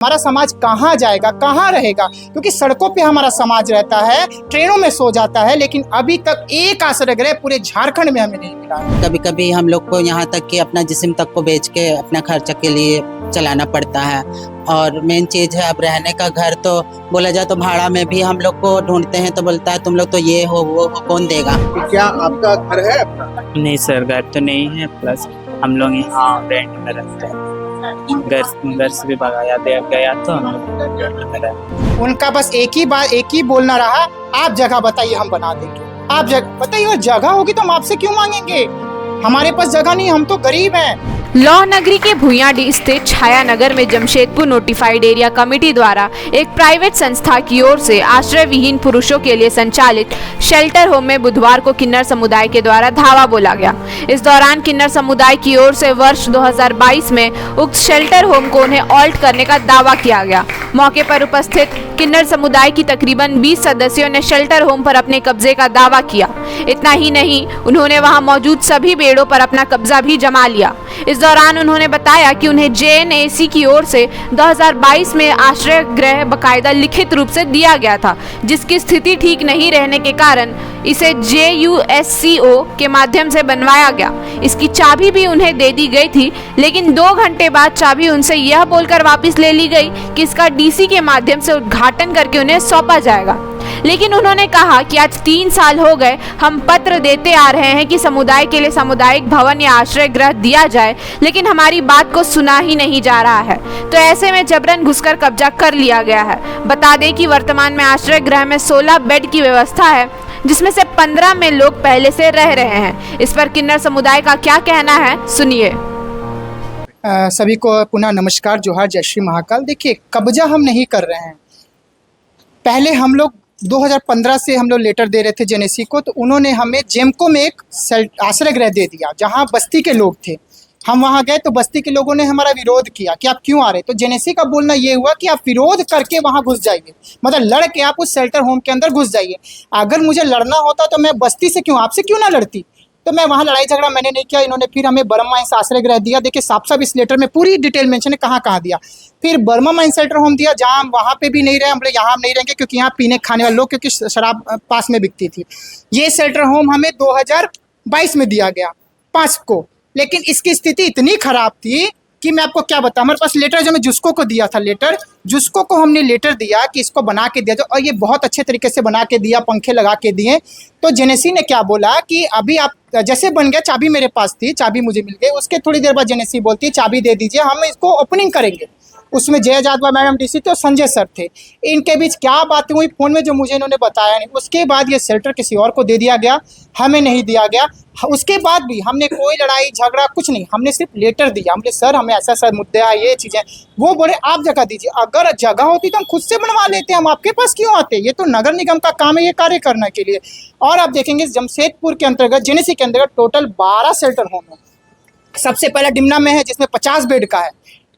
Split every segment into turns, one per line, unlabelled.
हमारा समाज कहाँ जाएगा, कहाँ रहेगा, क्योंकि सड़कों पे हमारा समाज रहता है, ट्रेनों में सो जाता है, लेकिन अभी तक एक आश्रय गृह पूरे झारखंड में हमें नहीं मिला है।
कभी कभी हम लोग को यहाँ तक कि अपना जिस्म तक को बेच के अपना खर्चा के लिए चलाना पड़ता है। और मेन चीज है अब रहने का घर, तो बोला जाए तो भाड़ा में भी हम लोग को ढूंढते हैं तो बोलता है तुम लोग तो ये हो वो हो, कौन देगा।
क्या आपका घर है अपना?
नहीं सर, घर तो नहीं है, प्लस हम लोग यहाँ रेंट में रहते हैं। घर से भी भगाया गया तो हम लोग रेंट में रहते।
उनका बस एक ही बोलना रहा, आप जगह बताइए हम बना देंगे। आप जगह बताइए, और जगह होगी तो हम आपसे क्यों मांगेंगे? हमारे पास जगह नहीं, हम तो गरीब हैं।
लौह नगरी के भुइयाडीह स्थित छाया नगर में जमशेदपुर नोटिफाइड एरिया कमेटी द्वारा एक प्राइवेट संस्था की ओर से आश्रय विहीन पुरुषों के लिए संचालित शेल्टर होम में बुधवार को किन्नर समुदाय के द्वारा धावा बोला गया। इस दौरान किन्नर समुदाय की ओर से वर्ष 2022 में उक्त शेल्टर होम को उन्हें ऑल्ट करने का दावा किया गया। मौके पर उपस्थित किन्नर समुदाय की तकरीबन 20 सदस्यों ने शेल्टर होम पर अपने कब्जे का दावा किया। इतना ही नहीं, उन्होंने वहां मौजूद सभी बेड़ों पर अपना कब्जा भी जमा लिया। इस दौरान उन्होंने बताया कि उन्हें JNAC की ओर से 2022 में आश्रय गृह बकायदा लिखित रूप से दिया गया था, जिसकी स्थिति ठीक नहीं रहने के कारण इसे JUSCO के माध्यम से बनवाया गया। इसकी चाबी भी उन्हें दे दी गई थी, लेकिन 2 घंटे बाद चाबी उनसे यह बोलकर वापस ले ली गई कि इसका DC के माध्यम से उद्घाटन करके उन्हें सौंपा जाएगा। लेकिन उन्होंने कहा कि आज 3 साल हो गए हम पत्र देते आ रहे हैं कि समुदाय के लिए सामुदायिक भवन या आश्रय गृह दिया जाए, लेकिन हमारी बात को सुना ही नहीं जा रहा है। तो ऐसे में जबरन घुसकर कब्जा कर लिया गया है। बता दें कि वर्तमान में आश्रय गृह में 16 बेड की व्यवस्था है, जिसमें से 15 में लोग पहले से रह रहे हैं। इस पर किन्नर समुदाय का क्या कहना है, सुनिए।
सभी को पुनः नमस्कार, जोहार, जय श्री महाकाल। देखिए, कब्जा हम नहीं कर रहे हैं। पहले हम लोग 2015 से हम लोग लेटर दे रहे थे JNAC को, तो उन्होंने हमें जेमको में एक आश्रय गृह दे दिया जहां बस्ती के लोग थे। हम वहां गए तो बस्ती के लोगों ने हमारा विरोध किया कि आप क्यों आ रहे, तो JNAC का बोलना ये हुआ कि आप विरोध करके वहां घुस जाइए, मतलब लड़ के आप उस शेल्टर होम के अंदर घुस जाइए। अगर मुझे लड़ना होता तो मैं बस्ती से क्यों, आपसे क्यों ना लड़ती, तो मैं वहाँ लड़ाई झगड़ा मैंने नहीं किया। इन्होंने फिर हमें बर्मा माइंस आश्रय गृह दिया। देखिए, साफ इस लेटर में पूरी डिटेल मेंशन है कहाँ कहाँ दिया। फिर बर्मा माइंस शेल्टर होम दिया, जहाँ वहाँ पे भी नहीं रहे, हम लोग यहाँ नहीं रहेंगे क्योंकि यहाँ पीने खाने वाले लोग, क्योंकि शराब पास में बिकती थी। ये शेल्टर होम हमें 2022 में दिया गया 5 को, लेकिन इसकी स्थिति इतनी खराब थी कि मैं आपको क्या बताऊं। हमारे पास लेटर जो मैं जुस्को को दिया था, लेटर जुस्को को हमने लेटर दिया कि इसको बना के दिया जाए, और ये बहुत अच्छे तरीके से बना के दिया, पंखे लगा के दिए। तो JNAC ने क्या बोला कि अभी आप जैसे बन गया, चाबी मेरे पास थी, चाबी मुझे मिल गई। उसके थोड़ी देर बाद JNAC बोलती है चाबी दे दीजिए, हम इसको ओपनिंग करेंगे। उसमें जय जादवा मैडम DC थे और संजय सर थे। इनके बीच क्या बातें हुई फ़ोन में जो मुझे इन्होंने बताया नहीं। उसके बाद ये शेल्टर किसी और को दे दिया गया, हमें नहीं दिया गया। उसके बाद भी हमने कोई लड़ाई झगड़ा कुछ नहीं, हमने सिर्फ लेटर दिया। हमने सर हमें ऐसा ऐसा मुद्दा है, ये चीज़ें। वो बोले आप जगह दीजिए, अगर जगह होती तो हम खुद से बनवा लेते, हम आपके पास क्यों आते। ये तो नगर निगम का काम है ये कार्य करने के लिए। और आप देखेंगे जमशेदपुर के अंतर्गत JNAC के अंतर्गत टोटल 12 शेल्टर होम है। सबसे पहला डिमना में है जिसमें 50 बेड का है,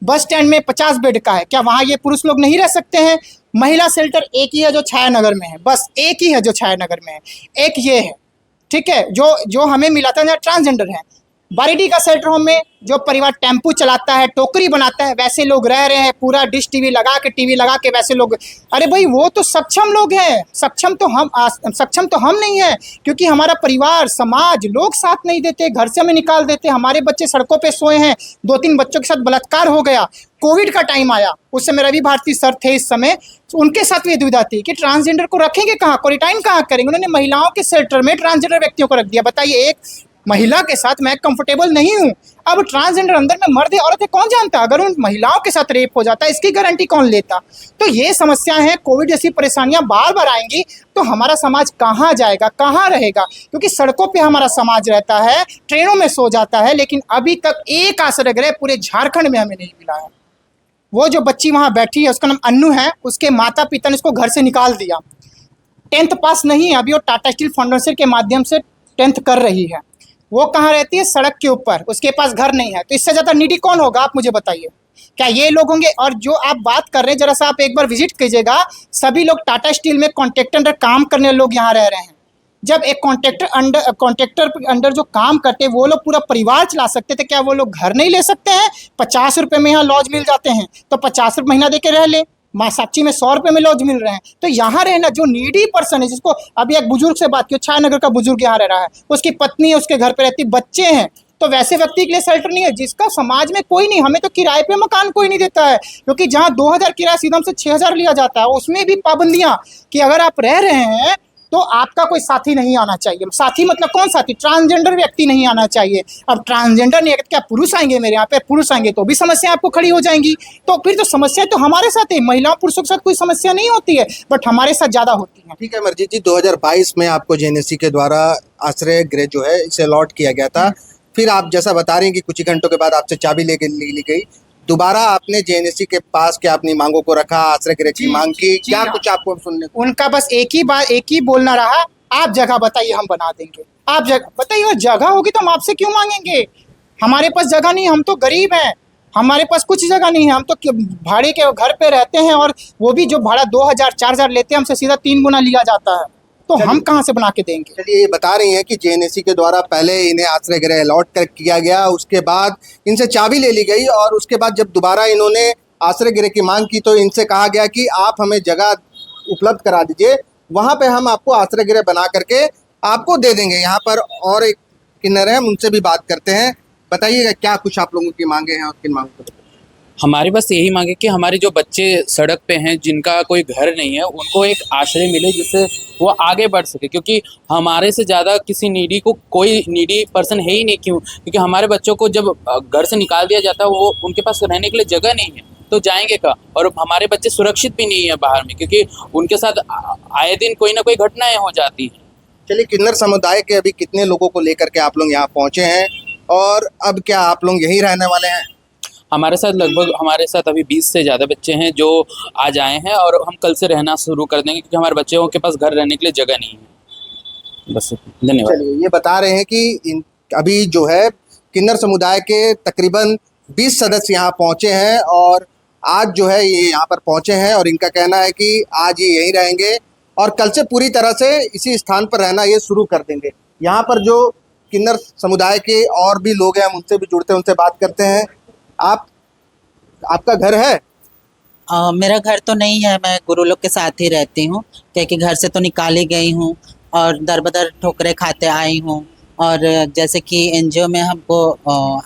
बस स्टैंड में 50 बेड का है। क्या वहाँ ये पुरुष लोग नहीं रह सकते हैं? महिला शेल्टर एक ही है जो छाया नगर में है, बस एक ही है जो छाया नगर में है, एक ये है, ठीक है, जो हमें मिला था जहाँ ट्रांसजेंडर है। बारीडीह का शेल्टर होम में जो परिवार टेम्पू चलाता है, टोकरी बनाता है, वैसे लोग रह रहे हैं, पूरा डिश टीवी लगा के वैसे लोग। अरे भाई, वो तो सक्षम लोग हैं, सक्षम तो हम नहीं है, क्योंकि हमारा परिवार, समाज, लोग साथ नहीं देते, घर से हमें निकाल देते। हमारे बच्चे सड़कों पे सोए हैं, 2-3 बच्चों के साथ बलात्कार हो गया। कोविड का टाइम आया, उस समय रवि भारती सर थे, इस समय उनके साथ भी दुविधा थी कि ट्रांसजेंडर को रखेंगे कहाँ, क्वारंटाइन कहाँ करेंगे। उन्होंने महिलाओं के शेल्टर में ट्रांसजेंडर व्यक्तियों को रख दिया। बताइए, एक महिला के साथ मैं कंफर्टेबल नहीं हूँ, अब ट्रांसजेंडर अंदर में मर्द है औरत है कौन जानता। अगर उन महिलाओं के साथ रेप हो जाता है, इसकी गारंटी कौन लेता। तो ये समस्याएं हैं, कोविड जैसी परेशानियां बार बार आएंगी तो हमारा समाज कहाँ जाएगा, कहाँ रहेगा, क्योंकि सड़कों पे हमारा समाज रहता है, ट्रेनों में सो जाता है, लेकिन अभी तक एक आश्रय गृह पूरे झारखंड में हमें नहीं मिला है। वो जो बच्ची वहाँ बैठी है उसका नाम अन्नू है, उसके माता पिता ने उसको घर से निकाल दिया। 10th पास नहीं है, अभी वो टाटा स्टील फाउंडेशन के माध्यम से 10th कर रही है। वो कहाँ रहती है? सड़क के ऊपर, उसके पास घर नहीं है। तो इससे ज़्यादा नीडी कौन होगा, आप मुझे बताइए। क्या ये लोग होंगे? और जो आप बात कर रहे हैं, जरा सा आप एक बार विजिट कीजिएगा, सभी लोग टाटा स्टील में कॉन्ट्रैक्टर अंडर काम करने लोग यहाँ रह रहे हैं। जब एक कॉन्ट्रैक्टर अंडर जो काम करते हैं वो लोग पूरा परिवार चला सकते थे, क्या वो लोग घर नहीं ले सकते हैं? 50 रुपये में यहाँ लॉज मिल जाते हैं तो 50 रुपये महीना दे के रह ले। माँ साक्षी में 100 रुपये में लॉज मिल रहे हैं। तो यहाँ रहना जो नीडी पर्सन है, जिसको अभी एक बुजुर्ग से बात की, छायानगर का बुजुर्ग यहाँ रह रहा है, उसकी पत्नी है, उसके घर पे रहती, बच्चे हैं, तो वैसे व्यक्ति के लिए शेल्टर नहीं है जिसका समाज में कोई नहीं। हमें तो किराए पे मकान कोई नहीं देता है, क्योंकि जहाँ 2000 किराया सीधम से 6000 लिया जाता है, उसमें भी पाबंदियाँ कि अगर आप रह रहे हैं तो आपका कोई साथी नहीं आना चाहिए। साथी मतलब कौन साथी? ट्रांसजेंडर व्यक्ति नहीं आना चाहिए। अब ट्रांसजेंडर नहीं है, क्या पुरुष आएंगे मेरे यहाँ पे? पुरुष आएंगे तो भी समस्या आपको खड़ी हो जाएंगी। तो फिर तो समस्या तो हमारे साथ है, महिलाओं पुरुषों के साथ कोई समस्या नहीं होती है, बट हमारे साथ ज़्यादा होती है।
ठीक है अमरजीत जी, 2022 में आपको जेएनएससी के द्वारा आश्रय गृह जो है इसे अलॉट किया गया था। फिर आप जैसा बता रहे हैं कि कुछ ही घंटों के बाद आपसे चाबी ले ली गई। दोबारा आपने जेएनएससी के पास क्या अपनी मांगों को रखा, आश्रय गृह की मांग की, क्या कुछ आपको सुनने को?
उनका बस एक ही बोलना रहा, आप जगह बताइए हम बना देंगे। आप जगह बताइए, और जगह होगी तो हम आपसे क्यों मांगेंगे? हमारे पास जगह नहीं, हम तो गरीब हैं, हमारे पास कुछ जगह नहीं है, हम तो भाड़े के घर पे रहते हैं, और वो भी जो भाड़ा 2000-4000 लेते हैं हमसे सीधा 3 गुना लिया जाता है, तो हम कहाँ से बना के देंगे?
चलिए, ये बता रही हैं कि जेएनएससी के द्वारा पहले इन्हें आश्रय गृह अलॉट कर किया गया, उसके बाद इनसे चाबी ले ली गई, और उसके बाद जब दोबारा इन्होंने आश्रय गृह की मांग की तो इनसे कहा गया कि आप हमें जगह उपलब्ध करा दीजिए, वहाँ पे हम आपको आश्रय गृह बना करके आपको दे देंगे। यहाँ पर और एक किन्नर है, हम उनसे भी बात करते हैं। बताइएगा क्या कुछ आप लोगों की मांगे हैं और किन मांगों को?
हमारी बस यही मांगे कि हमारे जो बच्चे सड़क पे हैं, जिनका कोई घर नहीं है, उनको एक आश्रय मिले जिससे वो आगे बढ़ सके, क्योंकि हमारे से ज़्यादा किसी नीडी को कोई नीडी पर्सन है ही नहीं। क्योंकि हमारे बच्चों को जब घर से निकाल दिया जाता है, वो उनके पास रहने के लिए जगह नहीं है, तो जाएंगे कहाँ? और हमारे बच्चे सुरक्षित भी नहीं है बाहर में, क्योंकि उनके साथ आए दिन कोई ना कोई घटनाएं हो जाती हैं।
चलिए, किन्नर समुदाय के अभी कितने लोगों को लेकर के आप लोग यहाँ पहुँचे हैं, और अब क्या आप लोग यहीं रहने वाले हैं?
हमारे साथ अभी 20 से ज़्यादा बच्चे हैं जो आज आए हैं, और हम कल से रहना शुरू कर देंगे, क्योंकि हमारे बच्चों के पास घर रहने के लिए जगह नहीं है। बस, धन्यवाद।
चलिए, ये बता रहे हैं कि अभी जो है किन्नर समुदाय के तकरीबन 20 सदस्य यहाँ पहुँचे हैं, और आज जो है ये यहाँ पर पहुँचे हैं, और इनका कहना है कि आज ये यहीं रहेंगे और कल से पूरी तरह से इसी स्थान पर रहना ये शुरू कर देंगे। यहाँ पर जो किन्नर समुदाय के और भी लोग हैं, हम उनसे भी जुड़ते हैं, उनसे बात करते हैं। आपका घर है?
मेरा घर तो नहीं है, मैं गुरु लोग के साथ ही रहती हूँ, क्योंकि घर से तो निकाली गई हूँ और दर बदर ठोकरे खाते आई हूँ। और जैसे कि एनजीओ में हमको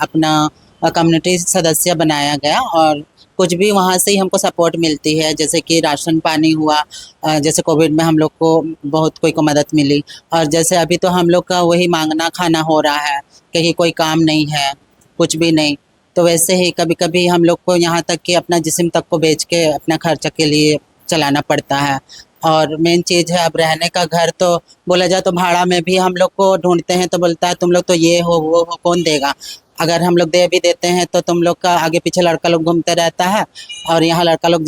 अपना कम्युनिटी सदस्य बनाया गया, और कुछ भी वहाँ से ही हमको सपोर्ट मिलती है, जैसे कि राशन पानी हुआ, जैसे कोविड में हम लोग को बहुत कोई को मदद मिली, और जैसे अभी तो हम लोग का वही मांगना खाना हो रहा है, क्योंकि कोई काम नहीं है, कुछ भी नहीं। तो वैसे ही कभी कभी हम लोग को यहाँ तक कि अपना जिस्म तक को बेच के अपना खर्चा के लिए चलाना पड़ता है। और मेन चीज़ है, अब रहने का घर तो बोला जाए तो भाड़ा में भी हम लोग को ढूंढते हैं तो बोलता है तुम लोग तो ये हो वो हो, कौन देगा? अगर हम लोग दे भी देते हैं तो तुम लोग का आगे पीछे लड़का लोग घूमते रहता है, और यहाँ लड़का लोग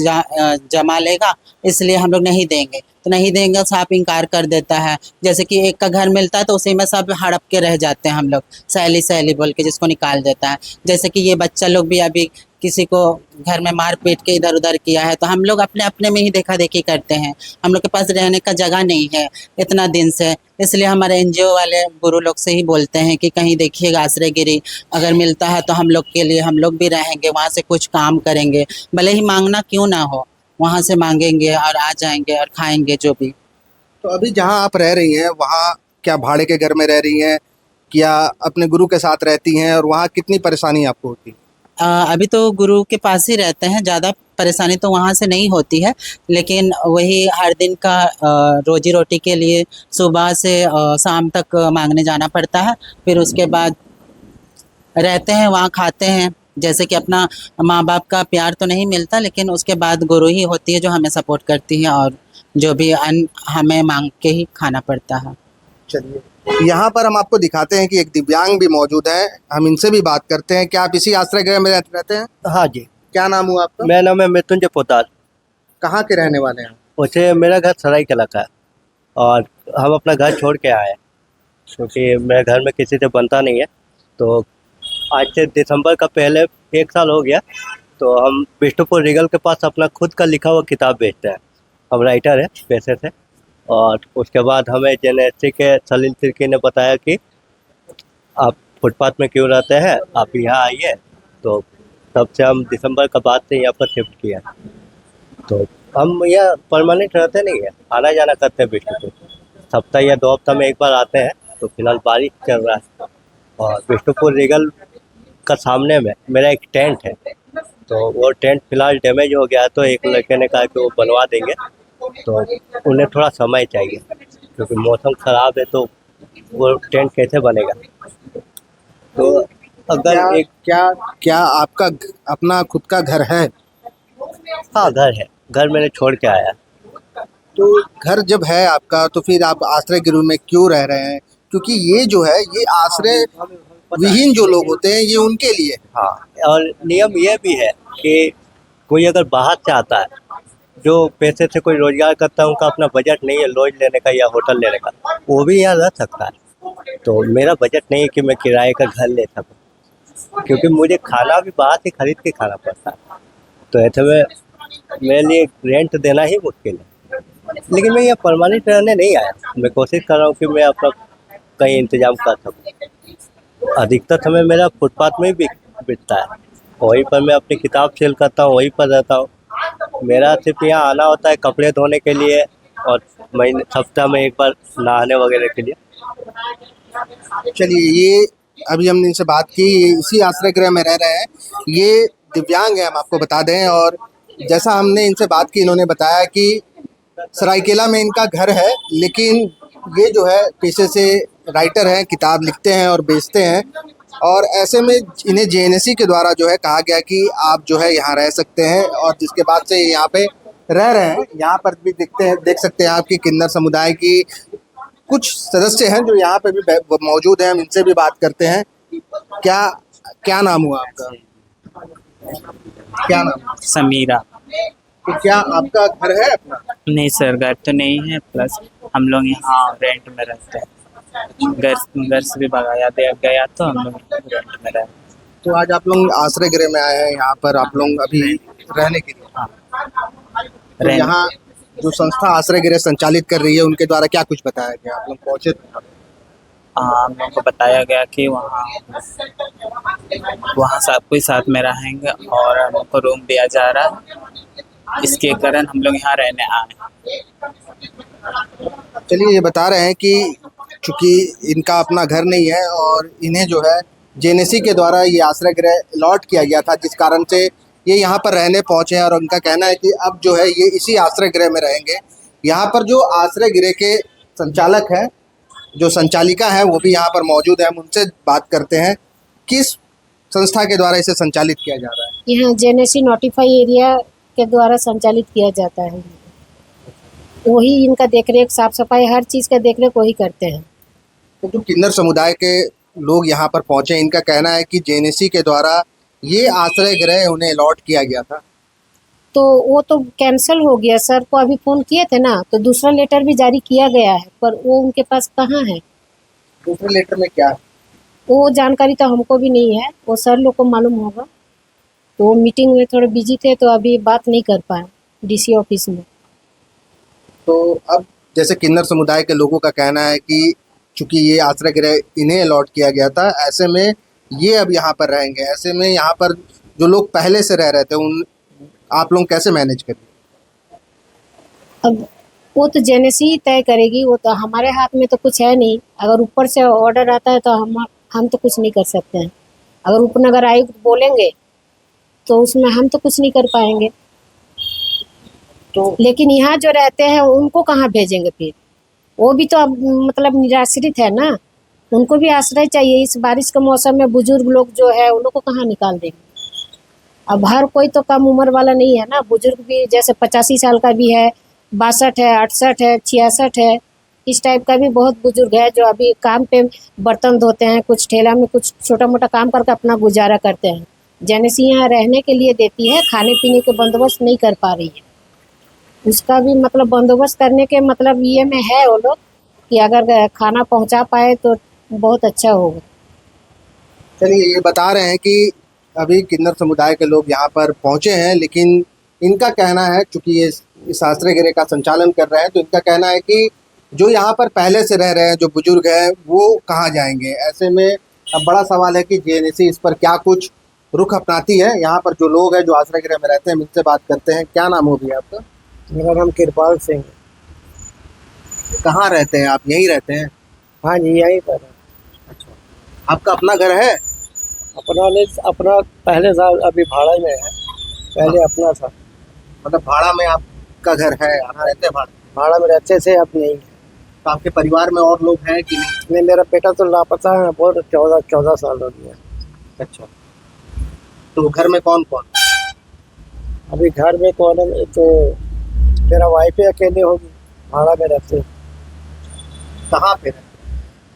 जमा लेगा, इसलिए हम लोग नहीं देंगे। तो नहीं देंगे, साफ इनकार कर देता है। जैसे कि एक का घर मिलता है तो उसी में सब हड़प के रह जाते हैं हम लोग, सहेली बोल के जिसको निकाल देता है। जैसे कि ये बच्चा लोग भी अभी किसी को घर में मार पीट के इधर उधर किया है, तो हम लोग अपने अपने में ही देखा देखी करते हैं। हम लोग के पास रहने का जगह नहीं है इतना दिन से, इसलिए हमारे एनजीओ वाले गुरु लोग से ही बोलते हैं कि कहीं देखिएगा आश्रय गृह अगर मिलता है तो हम लोग के लिए, हम लोग भी रहेंगे, वहाँ से कुछ काम करेंगे, भले ही मांगना क्यों ना हो, वहाँ से मांगेंगे और आ जाएंगे और खाएंगे जो भी।
तो अभी जहाँ आप रह रही हैं, वहाँ क्या भाड़े के घर में रह रही हैं, क्या अपने गुरु के साथ रहती हैं, और वहाँ कितनी परेशानी आपको होती है?
अभी तो गुरु के पास ही रहते हैं, ज़्यादा परेशानी तो वहाँ से नहीं होती है, लेकिन वही हर दिन का रोजी रोटी के लिए सुबह से शाम तक मांगने जाना पड़ता है। फिर उसके बाद रहते हैं वहाँ, खाते हैं, जैसे कि अपना माँ बाप का प्यार तो नहीं मिलता, लेकिन उसके बाद गुरु ही होती है जो हमें सपोर्ट करती है, और जो भी अन्न हमें मांग के ही खाना पड़ता है।
चलिए, यहाँ पर हम आपको दिखाते हैं कि एक दिव्यांग भी मौजूद है, हम इनसे भी बात करते हैं। क्या आप इसी आश्रय गृह में रहते हैं?
हाँ जी।
क्या नाम हुआ आपका?
मेरा नाम है मृत्युंजय पोताल।
कहाँ के रहने वाले हैं?
वैसे मेरा घर सरायकला का है, और हम अपना घर छोड़ के आए हैं क्योंकि मेरे घर में किसी से बनता नहीं है। तो आज से दिसंबर का पहले 1 साल हो गया, तो हम बिष्णुपुर रीगल के पास अपना खुद का लिखा हुआ किताब बेचते हैं। हम राइटर है पैसे से, और उसके बाद हमें जेएनएससी के सलील तिर्की ने बताया कि आप फुटपाथ में क्यों रहते हैं, आप यहाँ आइए। तो तब से हम दिसंबर का बाद से यहाँ पर शिफ्ट किया। तो हम यहाँ परमानेंट रहते नहीं है, आना जाना करते हैं बिष्णुपुर, हफ्ता या 2 हफ्ता में एक बार आते हैं। तो फिलहाल बारिश चल रहा है और बिष्णुपुर रीगल का सामने में मेरा एक टेंट है, तो वो टेंट फिलहाल डैमेज हो गया है। तो एक लड़के ने कहा कि वो बनवा देंगे, तो उन्हें थोड़ा समय चाहिए क्योंकि मौसम ख़राब है, तो वो टेंट कैसे बनेगा। तो अगर एक
क्या आपका अपना खुद का घर है?
हाँ घर है, घर मैंने छोड़ के आया।
तो घर जब है आपका तो फिर आप आश्रय गृह में क्यों रह रहे हैं? क्योंकि ये जो है ये आश्रय विहीन जो लोग होते हैं ये उनके लिए है।
हाँ, और नियम ये भी है कि कोई अगर बाहर से आता है, जो पैसे से कोई रोजगार करता है, उनका अपना बजट नहीं है लॉज लेने का या होटल लेने का, वो भी यहाँ रह सकता है। तो मेरा बजट नहीं है कि मैं किराए का घर ले सकूँ, क्योंकि मुझे खाना भी बाहर से खरीद के खाना पड़ता है। तो ऐसे में मेरे लिए रेंट देना ही मुश्किल है। लेकिन मैं यहाँ परमानेंट रहने नहीं आया, मैं कोशिश कर रहा हूँ कि मैं अपना कहीं इंतजाम कर सकूँ। अधिकतर समय मेरा फुटपाथ में ही बीतता है, वहीं पर मैं अपनी किताब सेल करता हूँ, वहीं पर रहता हूँ। मेरा सिर्फ यहाँ आना होता है कपड़े धोने के लिए और महीने सप्ताह में एक बार नहाने वगैरह के लिए।
चलिए, ये अभी हमने इनसे बात की, ये इसी आश्रय गृह में रह रहे हैं, ये दिव्यांग है, हम आपको बता दें। और जैसा हमने इनसे बात की, इन्होंने बताया कि सरायकेला में इनका घर है, लेकिन ये जो है पेशे से राइटर हैं, किताब लिखते हैं और बेचते हैं। और ऐसे में इन्हें जेएनएससी के द्वारा जो है कहा गया कि आप जो है यहाँ रह सकते हैं, और जिसके बाद से ये यहाँ पे रह रहे हैं। यहाँ पर भी देख सकते हैं आपकी किन्नर समुदाय की कुछ सदस्य हैं जो यहाँ पे भी मौजूद हैं, हम इनसे भी बात करते हैं। क्या नाम हुआ आपका? क्या नाम?
समीरा।
तो क्या आपका घर है अपना?
नहीं सर, घर तो नहीं है, प्लस हम लोग यहाँ रेंट में रहते हैं। घर से भी भगाया दे गया तो हम लोग रेंट में रहते हैं।
तो आज आप लोग आश्रय गृह में आए हैं, यहाँ पर आप लोग अभी रहने के लिए।
हाँ।
तो यहाँ जो संस्था आश्रय गृह संचालित कर रही है, उनके द्वारा क्या कुछ बताया गया? आप लोग पहुँचे थे?
हाँ, हम लोग को बताया गया कि वहाँ सब कोई साथ में रहेंगे और हम लोग को रूम दिया जा रहा है, इसके कारण हम लोग यहाँ रहने आए।
चलिए, ये बता रहे हैं कि चूँकि इनका अपना घर नहीं है और इन्हें जो है जेएनएससी के द्वारा ये आश्रय गृह अलॉट किया गया था, जिस कारण से ये यहाँ पर रहने पहुँचे हैं। और उनका कहना है कि अब जो है ये इसी आश्रय गृह में रहेंगे। यहाँ पर जो आश्रय गृह के संचालक हैं, जो संचालिका है, वो भी यहाँ पर मौजूद है, हम उनसे बात करते हैं। किस संस्था के द्वारा इसे संचालित किया जा रहा है?
यहाँ जेएनएससी नोटिफाई एरिया के द्वारा संचालित किया जाता है। वही इनका देखरेख, साफ सफाई, हर चीज़ का देखरेख वही करते हैं।
तो जो किन्नर समुदाय के लोग यहाँ पर पहुँचे, इनका कहना है कि जेएनएससी के द्वारा ये आश्रय गृह उन्हें अलॉट किया गया था।
तो वो तो कैंसिल हो गया। सर को अभी फ़ोन किए थे ना, तो दूसरा लेटर भी जारी किया गया है, पर वो उनके पास कहाँ है।
दूसरे लेटर में क्या है?
वो जानकारी तो हमको भी नहीं है, वो सर लोग को मालूम होगा। तो वो मीटिंग में थोड़े बिजी थे, तो अभी बात नहीं कर पाए डीसी ऑफिस में।
तो अब जैसे किन्नर समुदाय के लोगों का कहना है कि चूंकि ये आश्रय गृह इन्हें अलॉट किया गया था, ऐसे में ये अब यहाँ पर रहेंगे। ऐसे में यहाँ पर जो लोग पहले से रह रहे थे, उन आप लोग कैसे मैनेज करेंगे?
अब वो तो जेएनएससी तय करेगी, वो तो हमारे हाथ में तो कुछ है नहीं। अगर ऊपर से ऑर्डर आता है तो हम तो कुछ नहीं कर सकते हैं। अगर उपनगर आयुक्त बोलेंगे तो उसमें हम तो कुछ नहीं कर पाएंगे। तो लेकिन यहाँ जो रहते हैं उनको कहाँ भेजेंगे फिर? वो भी तो अब मतलब निराश्रित है ना, उनको भी आश्रय चाहिए। इस बारिश के मौसम में बुजुर्ग लोग जो है उन लोग को कहाँ निकाल देंगे? अब हर कोई तो कम उम्र वाला नहीं है ना, बुजुर्ग भी जैसे 85 साल का भी है, 62 है, 68 है, 66 है, इस टाइप का भी बहुत बुजुर्ग है जो अभी काम पे बर्तन धोते हैं, कुछ ठेला में कुछ छोटा मोटा काम करके अपना गुजारा करते हैं। जेएनएससी यहाँ रहने के लिए देती है, खाने पीने के बंदोबस्त नहीं कर पा रही है। उसका भी मतलब बंदोबस्त करने के मतलब ये में है वो लोग कि अगर खाना पहुँचा पाए तो बहुत अच्छा होगा।
चलिए, ये बता रहे हैं कि अभी किन्नर समुदाय के लोग यहाँ पर पहुँचे हैं, लेकिन इनका कहना है, चूंकि ये इस आश्रय गृह का संचालन कर रहे हैं, तो इनका कहना है कि जो यहाँ पर पहले से रह रहे हैं, जो बुजुर्ग हैं, वो कहाँ जाएंगे। ऐसे में अब बड़ा सवाल है कि जेएनएसी इस पर क्या कुछ रुख अपनाती है। यहाँ पर जो लोग हैं जो आश्रय गृह में रहते हैं, इनसे बात करते हैं। क्या नाम हो भैया आपका?
मेरा नाम कृपाल सिंह है।
कहाँ रहते हैं आप? यहीं रहते हैं?
हाँ जी, यहीं पर है।
अच्छा, आपका अपना घर है?
अपना पहले साल अभी भाड़ा में है, पहले अपना था।
मतलब भाड़ा में आपका घर है, आप रहते हैं
भाड़ा में रहते से, अब नहीं है।
तो आपके परिवार में और लोग हैं कि नहीं?
मेरा बेटा तो लापता है, बहुत 14 साल हो गया।
अच्छा, तो घर में कौन कौन?
अभी घर में कौन है? तो मेरा वाइफ ही अकेले होगी, भाड़ा में रहते।
कहाँ पे रहते?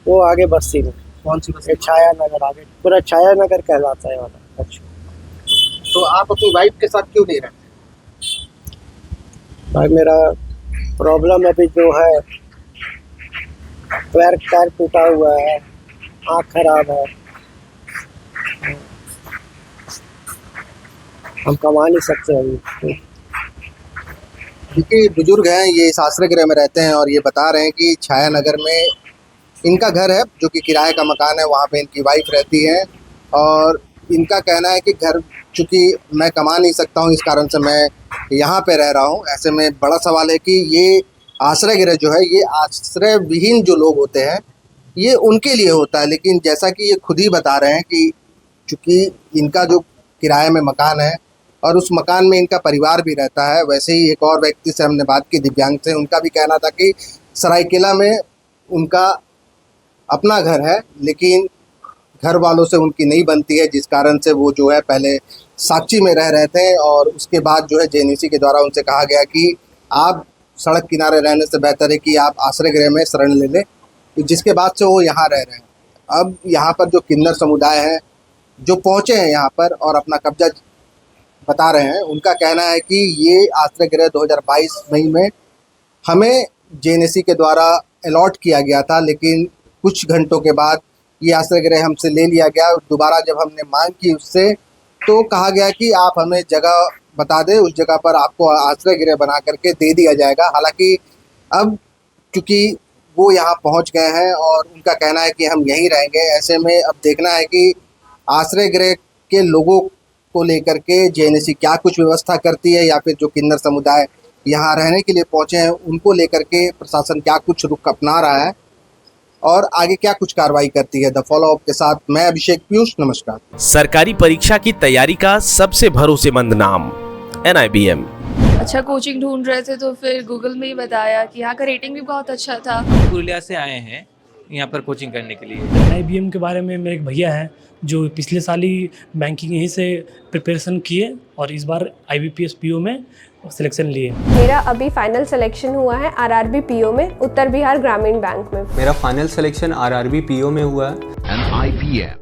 वो आगे बस्ती में।
कौन सी बस्ती?
छाया नगर, आगे पूरा छाया नगर कहलाता है वाला। अच्छा,
तो आप अपनी वाइफ के साथ क्यों नहीं रहते?
भाई मेरा प्रॉब्लम अभी जो है, पैर टूटा हुआ है, आँख खराब है, हम कमा नहीं सकते अभी।
क्योंकि बुजुर्ग हैं, ये इस आश्रय गृह में रहते हैं और ये बता रहे हैं कि छाया नगर में इनका घर है, जो कि किराए का मकान है, वहाँ पे इनकी वाइफ रहती है। और इनका कहना है कि घर, चूँकि मैं कमा नहीं सकता हूँ, इस कारण से मैं यहाँ पे रह रहा हूँ। ऐसे में बड़ा सवाल है कि ये आश्रय गृह जो है, ये आश्रय विहीन जो लोग होते हैं, ये उनके लिए होता है। लेकिन जैसा कि ये खुद ही बता रहे हैं कि चूँकि इनका जो किराए में मकान है और उस मकान में इनका परिवार भी रहता है। वैसे ही एक और व्यक्ति से हमने बात की, दिव्यांग से, उनका भी कहना था कि सरायकेला में उनका अपना घर है, लेकिन घर वालों से उनकी नहीं बनती है, जिस कारण से वो जो है पहले साक्षी में रह रहे थे और उसके बाद जो है जेएनएसी के द्वारा उनसे कहा गया कि आप सड़क किनारे रहने से बेहतर है कि आप आश्रय गृह में शरण ले लें, जिसके बाद से वो यहाँ रह रहे हैं। अब यहाँ पर जो किन्नर समुदाय है जो पहुँचे हैं यहाँ पर और अपना कब्जा बता रहे हैं, उनका कहना है कि ये आश्रय गृह 2022 मई में हमें जेएनएसी के द्वारा अलॉट किया गया था, लेकिन कुछ घंटों के बाद ये आश्रय गृह हमसे ले लिया गया। दोबारा जब हमने मांग की उससे, तो कहा गया कि आप हमें जगह बता दें, उस जगह पर आपको आश्रय गृह बना करके दे दिया जाएगा। हालांकि अब क्योंकि वो यहाँ पहुँच गए हैं और उनका कहना है कि हम यहीं रहेंगे, ऐसे में अब देखना है कि आश्रय गृह के लोगों को लेकर के जेएनएसी क्या कुछ व्यवस्था करती है, या फिर जो किन्नर समुदाय यहाँ रहने के लिए पहुँचे हैं उनको लेकर के प्रशासन क्या कुछ रुख अपना रहा है और आगे क्या कुछ कार्रवाई करती है। द फॉलो अप के साथ मैं अभिषेक पीयूष, नमस्कार।
सरकारी परीक्षा की तैयारी का सबसे भरोसेमंद नाम NIBM।
अच्छा कोचिंग ढूंढ रहे थे तो फिर गूगल में ही बताया कि यहाँ का रेटिंग भी बहुत अच्छा था।
पुरुलिया से आए हैं यहाँ पर कोचिंग करने के लिए।
NIBM के बारे में मेरे एक भैया हैं जो पिछले साल ही बैंकिंग यहीं से प्रिपरेशन किए और इस बार IBPS PO में सिलेक्शन लिए।
मेरा अभी फाइनल सिलेक्शन हुआ है RRB PO में, उत्तर बिहार ग्रामीण बैंक में।
मेरा फाइनल सिलेक्शन RRB PO में हुआ है।
NIBM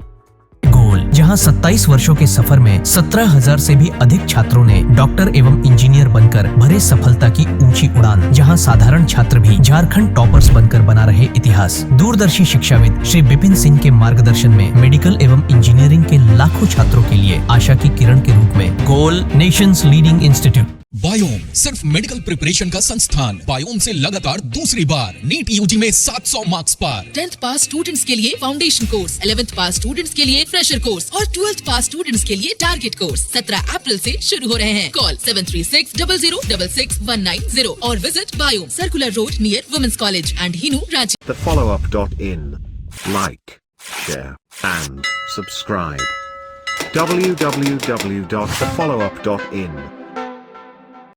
गोल, जहां 27 वर्षों के सफर में 17,000 से भी अधिक छात्रों ने डॉक्टर एवं इंजीनियर बनकर भरे सफलता की ऊंची उड़ान, जहां साधारण छात्र भी झारखंड टॉपर्स बनकर बना रहे इतिहास। दूरदर्शी शिक्षाविद श्री विपिन सिंह के मार्गदर्शन में मेडिकल एवं इंजीनियरिंग के लाखों छात्रों के लिए आशा की किरण के रूप में गोल, नेशंस लीडिंग इंस्टीट्यूट।
बायोम सिर्फ मेडिकल प्रिपरेशन का संस्थान। बायोम से लगातार दूसरी बार नीट यूजी में 700 मार्क्स पार।
10th पास स्टूडेंट्स के लिए फाउंडेशन कोर्स, 11th पास स्टूडेंट्स के लिए फ्रेशर कोर्स और 12th पास स्टूडेंट्स के लिए टारगेट कोर्स 17 अप्रैल से शुरू हो रहे हैं। कॉल 7360066190 और visit Biome, circular road near women's college and Hinoo, Ranchi.
thefollowup.in. Like, share and subscribe. www.thefollowup.in